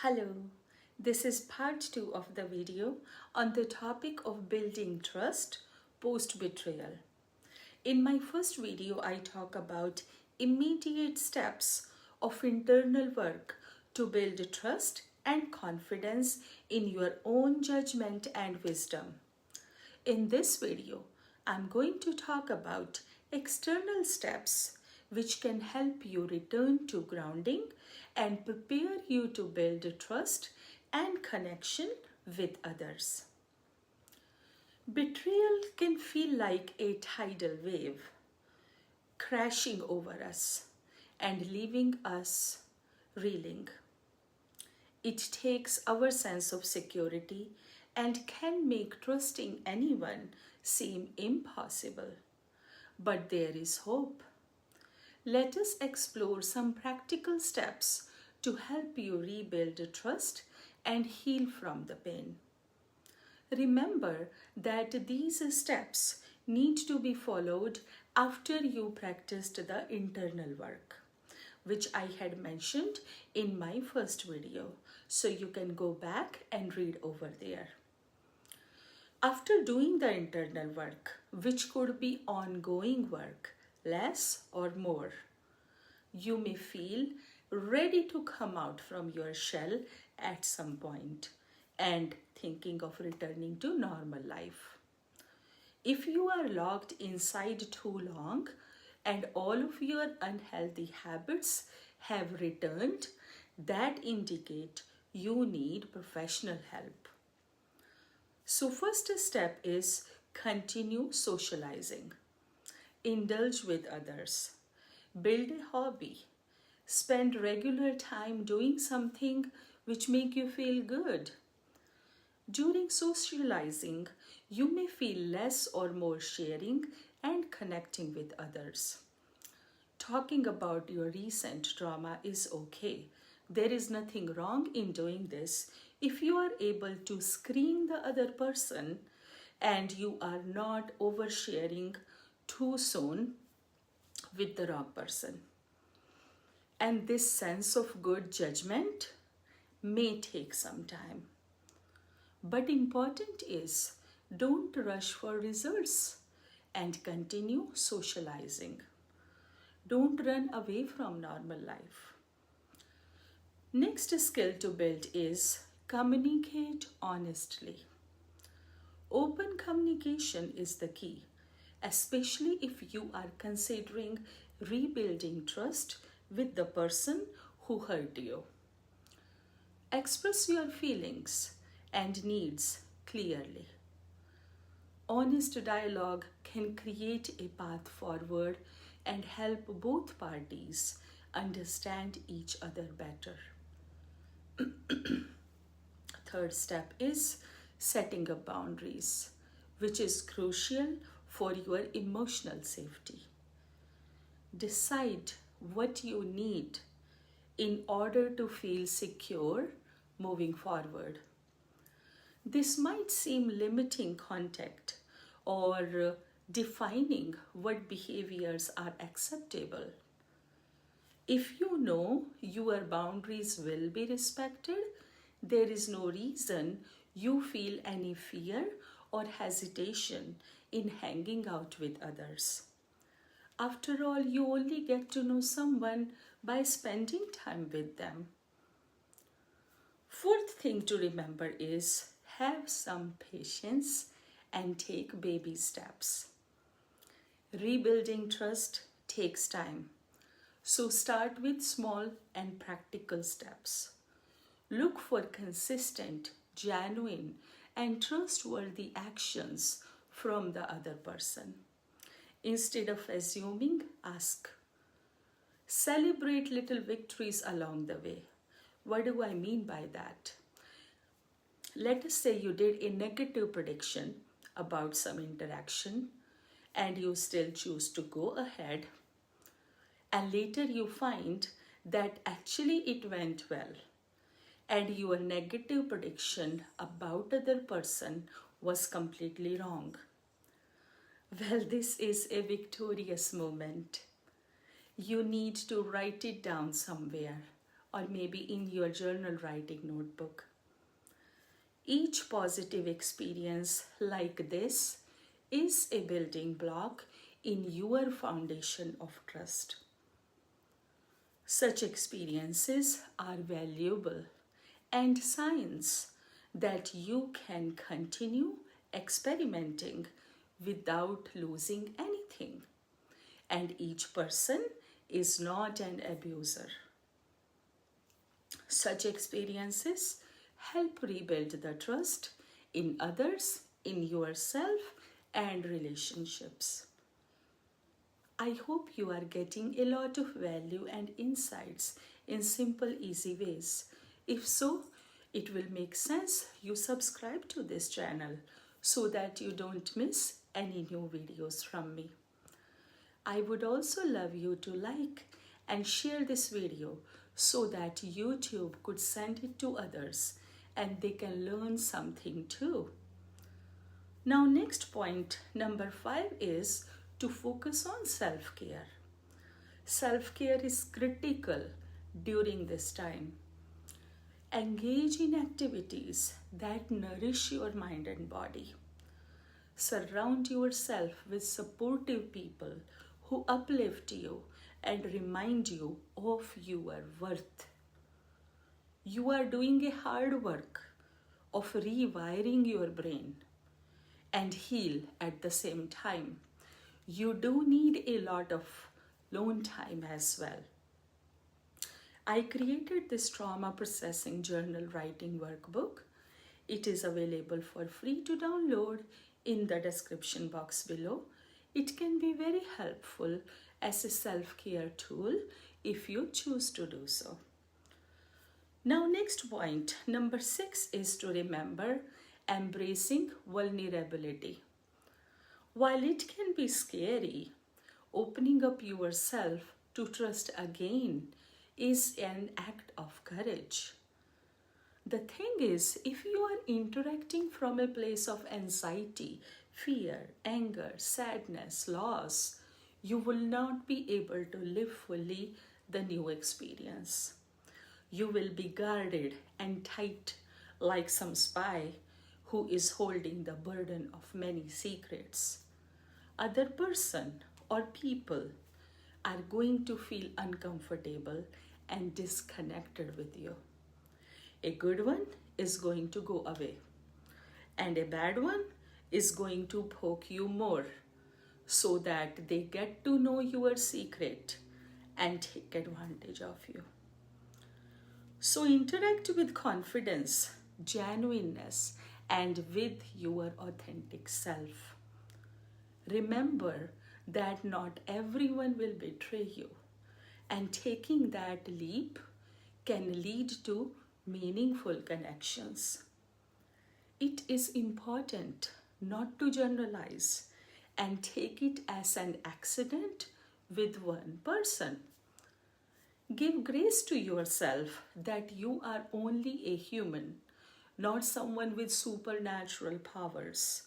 Hello, this is part 2 of the video on the topic of building trust post-betrayal. In my first video, I talk about immediate steps of internal work to build trust and confidence in your own judgment and wisdom. In this video, I'm going to talk about external steps which can help you return to grounding and prepare you to build trust and connection with others. Betrayal can feel like a tidal wave crashing over us and leaving us reeling. It takes our sense of security and can make trusting anyone seem impossible. But there is hope. Let us explore some practical steps to help you rebuild trust and heal from the pain. Remember that these steps need to be followed after you practiced the internal work, which I had mentioned in my first video, so you can go back and read over there. After doing the internal work, which could be ongoing work, less or more, you may feel ready to come out from your shell at some point and thinking of returning to normal life. If you are locked inside too long and all of your unhealthy habits have returned, that indicate you need professional help. So first step is continue socializing. Indulge with others. Build a hobby. Spend regular time doing something which make you feel good. During socializing, you may feel less or more sharing and connecting with others. Talking about your recent trauma is okay. There is nothing wrong in doing this if you are able to screen the other person and you are not oversharing too soon with the wrong person. And this sense of good judgment may take some time. But important is don't rush for results and continue socializing. Don't run away from normal life. Next skill to build is communicate honestly. Open communication is the key, especially if you are considering rebuilding trust with the person who hurt you. Express your feelings and needs clearly. Honest dialogue can create a path forward and help both parties understand each other better. Third step is setting up boundaries, which is crucial for your emotional safety. Decide what you need in order to feel secure moving forward. This might seem limiting contact or defining what behaviors are acceptable. If you know your boundaries will be respected, there is no reason you feel any fear or hesitation in hanging out with others. After all, you only get to know someone by spending time with them. Fourth thing to remember is have some patience and take baby steps. Rebuilding trust takes time, so start with small and practical steps. Look for consistent, genuine, and trustworthy actions from the other person. Instead of assuming, ask. Celebrate little victories along the way. What do I mean by that? Let us say you did a negative prediction about some interaction and you still choose to go ahead, and later you find that actually it went well and your negative prediction about other person was completely wrong. Well, this is a victorious moment. You need to write it down somewhere or maybe in your journal writing notebook. Each positive experience like this is a building block in your foundation of trust. Such experiences are valuable and signs that you can continue experimenting without losing anything. And each person is not an abuser. Such experiences help rebuild the trust in others, in yourself, and relationships. I hope you are getting a lot of value and insights in simple, easy ways. If so, it will make sense you subscribe to this channel so that you don't miss any new videos from me. I would also love you to like and share this video so that YouTube could send it to others and they can learn something too. Now, next point, number 5, is to focus on self-care. Self-care is critical during this time. Engage in activities that nourish your mind and body. Surround yourself with supportive people who uplift you and remind you of your worth. You are doing a hard work of rewiring your brain and heal at the same time. You do need a lot of alone time as well. I created this trauma processing journal writing workbook. It is available for free to download in the description box below. It can be very helpful as a self-care tool if you choose to do so. Now, next point, number 6, is to remember embracing vulnerability. While it can be scary, opening up yourself to trust again is an act of courage. The thing is, if you are interacting from a place of anxiety, fear, anger, sadness, loss, you will not be able to live fully the new experience. You will be guarded and tight like some spy who is holding the burden of many secrets. Other person or people are going to feel uncomfortable and disconnected with you. A good one is going to go away, and a bad one is going to poke you more so that they get to know your secret and take advantage of you. So interact with confidence, genuineness, and with your authentic self. Remember that not everyone will betray you, and taking that leap can lead to meaningful connections. It is important not to generalize and take it as an accident with one person. Give grace to yourself that you are only a human, not someone with supernatural powers.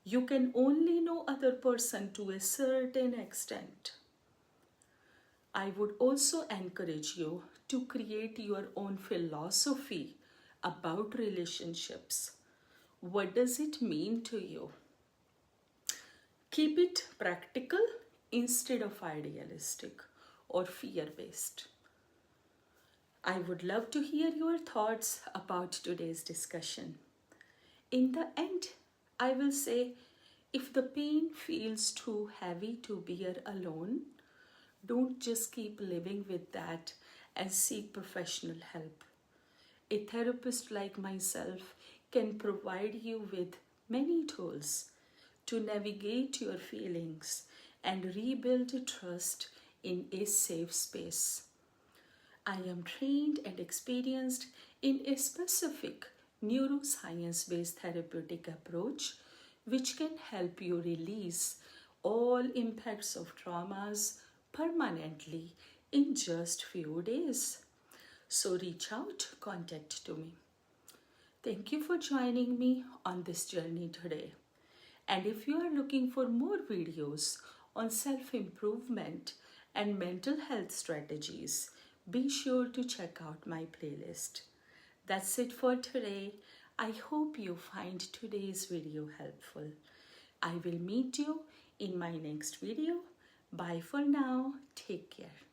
You can only know other person to a certain extent. I would also encourage you to create your own philosophy about relationships. What does it mean to you? Keep it practical instead of idealistic or fear-based. I would love to hear your thoughts about today's discussion. In the end, I will say, if the pain feels too heavy to bear alone, don't just keep living with that and seek professional help. A therapist like myself can provide you with many tools to navigate your feelings and rebuild trust in a safe space. I am trained and experienced in a specific neuroscience-based therapeutic approach which can help you release all impacts of traumas permanently in just few days. So reach out, contact to me. Thank you for joining me on this journey today. And if you are looking for more videos on self-improvement and mental health strategies, be sure to check out my playlist. That's it for today. I hope you find today's video helpful. I will meet you in my next video. Bye for now. Take care.